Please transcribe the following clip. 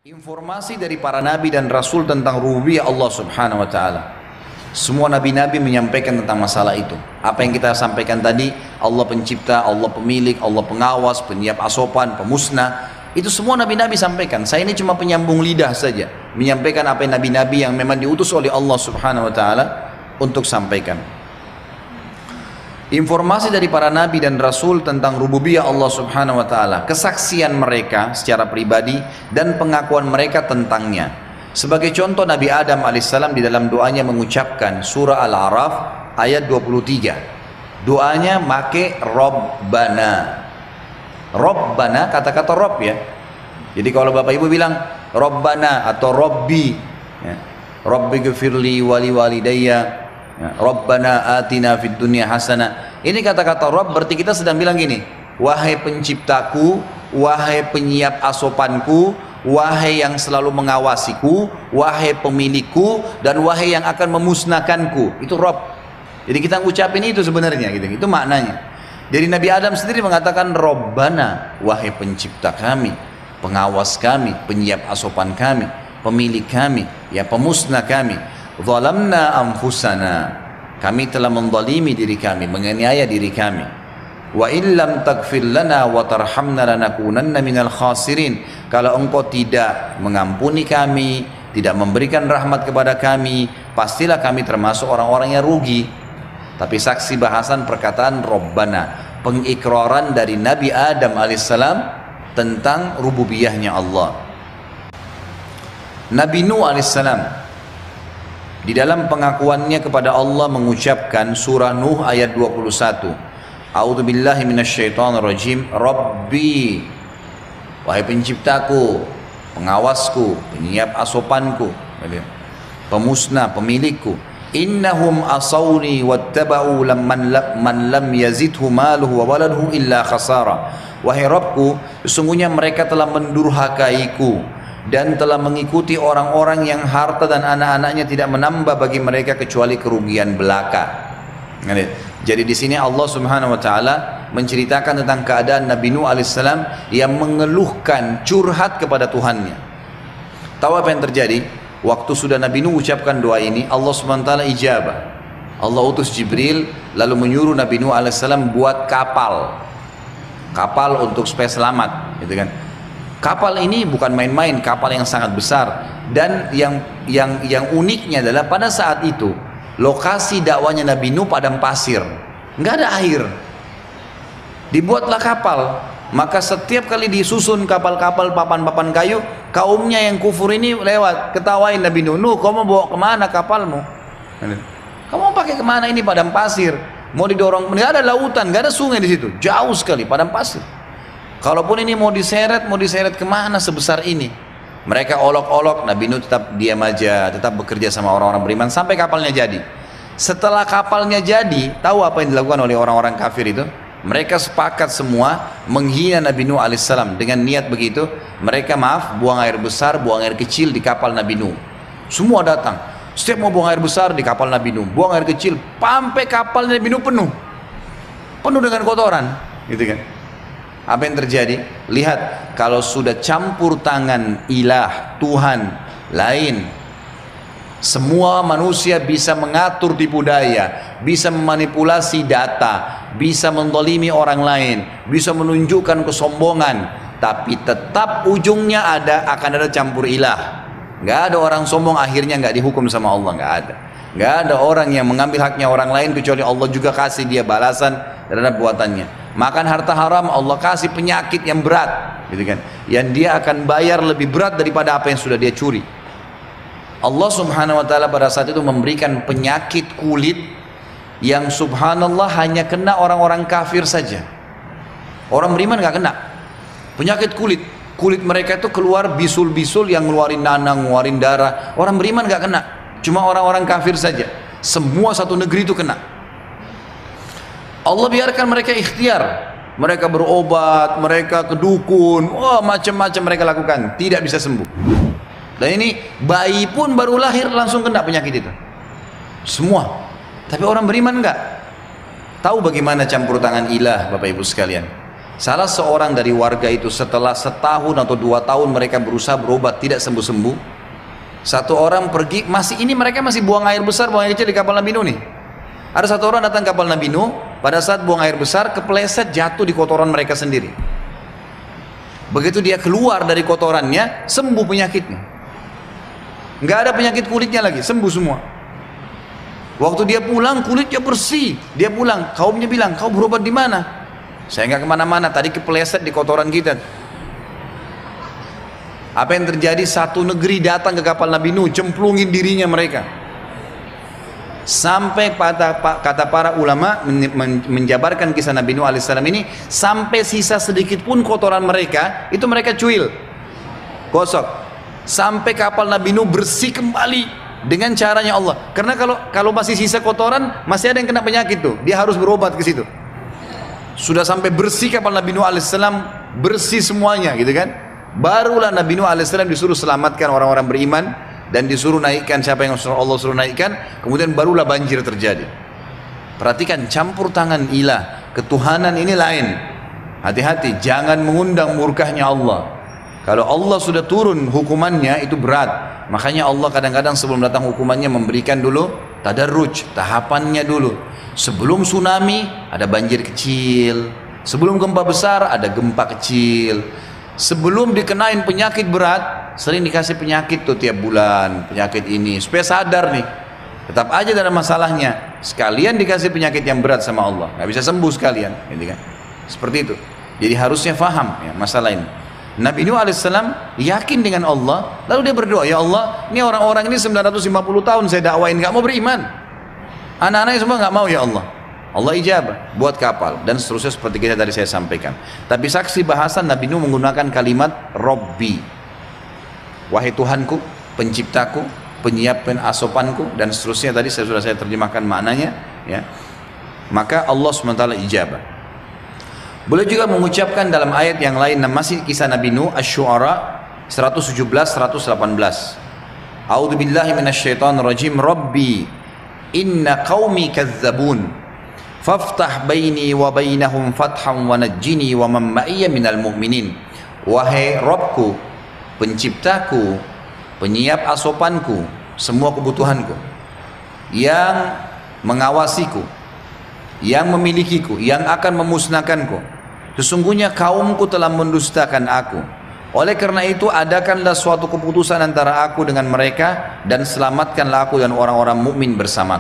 Informasi dari para nabi dan rasul tentang rububiyah Allah Subhanahu wa taala. Semua nabi-nabi menyampaikan tentang masalah itu. Apa yang kita sampaikan tadi, Allah pencipta, Allah pemilik, Allah pengawas, penyiap asopan, pemusnah, itu semua nabi-nabi sampaikan. Saya ini cuma penyambung lidah saja, menyampaikan apa yang nabi-nabi yang memang diutus oleh Allah Subhanahu wa taala untuk sampaikan. Informasi dari para nabi dan rasul tentang rububiyah Allah Subhanahu wa taala, kesaksian mereka secara pribadi dan pengakuan mereka tentangnya. Sebagai contoh, Nabi Adam alaihissalam di dalam doanya mengucapkan surah Al-A'raf ayat 23. Doanya make Rabbana. Rabbana, kata-kata Rabb ya. Jadi kalau Bapak Ibu bilang Rabbana atau Rabbi ya. Rabbi ghfirli wali walidayya ya, Rabbana atina fid dunya hasanah. Ini kata-kata Rabb berarti kita sedang bilang gini, wahai penciptaku, wahai penyiap asopanku, wahai yang selalu mengawasiku, wahai pemilikku, dan wahai yang akan memusnahkanku. Itu Rabb. Jadi kita ngucapin itu sebenarnya gitu. Itu maknanya. Jadi Nabi Adam sendiri mengatakan Rabbana, wahai pencipta kami, pengawas kami, penyiap asopan kami, pemilik kami, ya pemusnah kami. Zalamna anfusana, kami telah menzalimi diri kami, menganiaya diri kami. Wa illam taghfir lana wa tarhamna lanakunanna minal khasirin. Kalau engkau tidak mengampuni kami, tidak memberikan rahmat kepada kami, pastilah kami termasuk orang-orang yang rugi. Tapi saksi bahasan perkataan Rabbana, pengikraran dari Nabi Adam alaihissalam tentang rububiyahnya Allah. Nabi Nuh alaihissalam di dalam pengakuannya kepada Allah mengucapkan surah Nuh ayat 21. A'udzu billahi minasyaitonir rajim. Rabbi, wahai penciptaku, pengawasku, penyiap asopanku, pemusnah, pemilikku. Innahum asawni wattaba'u man lam yazidhu maluhu wa waladuhu illa khasara. Wahai Rabbku, sesungguhnya mereka telah mendurhakaiku dan telah mengikuti orang-orang yang harta dan anak-anaknya tidak menambah bagi mereka kecuali kerugian belaka. Jadi di sini Allah Subhanahu wa taala menceritakan tentang keadaan Nabi Nuh alaihissalam yang mengeluhkan, curhat kepada Tuhannya. Tahu apa yang terjadi? Waktu sudah Nabi Nuh ucapkan doa ini, Allah Subhanahu wa taala ijabah. Allah utus Jibril lalu menyuruh Nabi Nuh alaihissalam buat kapal. Kapal untuk supaya selamat, gitu kan. Kapal ini bukan main-main, kapal yang sangat besar. Dan yang uniknya adalah pada saat itu lokasi dakwanya Nabi Nuh padang pasir, nggak ada air. Dibuatlah kapal, maka setiap kali disusun kapal-kapal papan-papan kayu, kaumnya yang kufur ini lewat, ketawain Nabi Nuh, Nuh kamu bawa kemana kapalmu? Kamu pakai kemana, ini padang pasir? Mau didorong, nggak ada lautan, nggak ada sungai di situ, jauh sekali padang pasir. Kalaupun ini mau diseret kemana sebesar ini? Mereka olok-olok, Nabi Nuh tetap diam aja, tetap bekerja sama orang-orang beriman sampai kapalnya jadi. Setelah kapalnya jadi, tahu apa yang dilakukan oleh orang-orang kafir itu? Mereka sepakat semua menghina Nabi Nuh alaihissalam dengan niat begitu. Mereka buang air besar, buang air kecil di kapal Nabi Nuh. Semua datang. Setiap mau buang air besar di kapal Nabi Nuh, buang air kecil, sampai kapal Nabi Nuh penuh dengan kotoran, gitu kan? Apa yang terjadi? Lihat, kalau sudah campur tangan ilah, Tuhan lain, semua manusia bisa mengatur tipu daya, bisa memanipulasi data, bisa menzalimi orang lain, bisa menunjukkan kesombongan, tapi tetap ujungnya akan ada campur ilah. Nggak ada orang sombong akhirnya nggak dihukum sama Allah, nggak ada. Nggak ada orang yang mengambil haknya orang lain kecuali Allah juga kasih dia balasan terhadap buatannya. Makan harta haram, Allah kasih penyakit yang berat, gitu kan? Yang dia akan bayar lebih berat daripada apa yang sudah dia curi. Allah Subhanahu wa taala pada saat itu memberikan penyakit kulit yang subhanallah hanya kena orang-orang kafir saja. Orang beriman nggak kena. Penyakit kulit mereka itu keluar bisul-bisul yang ngeluarin nanah, ngeluarin darah. Orang beriman nggak kena. Cuma orang-orang kafir saja. Semua satu negeri itu kena. Allah biarkan mereka ikhtiar, mereka berobat, mereka ke dukun, macam-macam mereka lakukan, tidak bisa sembuh. Dan ini bayi pun baru lahir langsung kena penyakit itu, semua. Tapi orang beriman enggak. Tahu bagaimana campur tangan ilah, Bapak Ibu sekalian? Salah seorang dari warga itu setelah setahun atau 2 tahun mereka berusaha berobat tidak sembuh-sembuh. Satu orang pergi, ini mereka masih buang air besar, buang air kecil di kapal Nabi Nuh nih. Ada satu orang datang kapal Nabi Nuh, pada saat buang air besar kepleset jatuh di kotoran mereka sendiri. Begitu dia keluar dari kotorannya, sembuh penyakitnya. Nggak ada penyakit kulitnya lagi, sembuh semua. Waktu dia pulang kulitnya bersih. Dia pulang, kaumnya bilang, kau berobat di mana? Saya nggak kemana-mana, tadi kepleset di kotoran kita. Apa yang terjadi? Satu negeri datang ke kapal Nabi Nuh, cemplungin dirinya mereka. Sampai kata para ulama menjabarkan kisah Nabi Nuh alaihissalam ini, sampai sisa sedikit pun kotoran mereka, itu mereka cuil, gosok. Sampai kapal Nabi Nuh bersih kembali dengan caranya Allah. Karena kalau masih sisa kotoran, masih ada yang kena penyakit tuh, dia harus berobat ke situ. Sudah sampai bersih kapal Nabi Nuh alaihissalam, bersih semuanya gitu kan. Barulah Nabi Nuh alaihissalam disuruh selamatkan orang-orang beriman dan disuruh naikkan siapa yang Allah suruh naikkan. Kemudian barulah banjir terjadi. Perhatikan, campur tangan ilah, ketuhanan ini lain. Hati-hati, jangan mengundang murkahnya Allah. Kalau Allah sudah turun hukumannya itu berat. Makanya Allah kadang-kadang sebelum datang hukumannya memberikan dulu tadarruj, tahapannya dulu. Sebelum tsunami ada banjir kecil, sebelum gempa besar ada gempa kecil, sebelum dikenain penyakit berat sering dikasih penyakit tuh tiap bulan, penyakit ini supaya sadar nih, tetap aja ada masalahnya, sekalian dikasih penyakit yang berat sama Allah, nggak bisa sembuh sekalian, gitu kan? Seperti itu. Jadi harusnya faham ya masalah ini. Nabi Nuh alaihissalam yakin dengan Allah, lalu dia berdoa, ya Allah, ini orang-orang ini 950 tahun saya dakwain nggak mau beriman. Anak-anaknya semua nggak mau, ya Allah. Allah ijabah, buat kapal dan seterusnya seperti kita tadi saya sampaikan. Tapi saksi bahasan Nabi Nuh menggunakan kalimat Robbi, wahai Tuhanku, penciptaku, penyiapkan asopanku, dan seterusnya tadi sudah saya terjemahkan maknanya ya. Maka Allah SWT ijabah. Boleh juga mengucapkan dalam ayat yang lain, masih kisah Nabi Nuh, Asy-Syu'ara 117-118. A'udzu billahi minasyaitonir rajim. Rabbi inna qaumi kazzabun faftah baini wa bainahum fatham wa najjini wa man ma'iyya minal mu'minin. Wahai Rabbku, penciptaku, penyiap asopanku, semua kebutuhanku, yang mengawasiku, yang memilikiku, yang akan memusnahkanku, sesungguhnya kaumku telah mendustakan aku. Oleh karena itu adakanlah suatu keputusan antara aku dengan mereka dan selamatkanlah aku dan orang-orang mukmin bersama.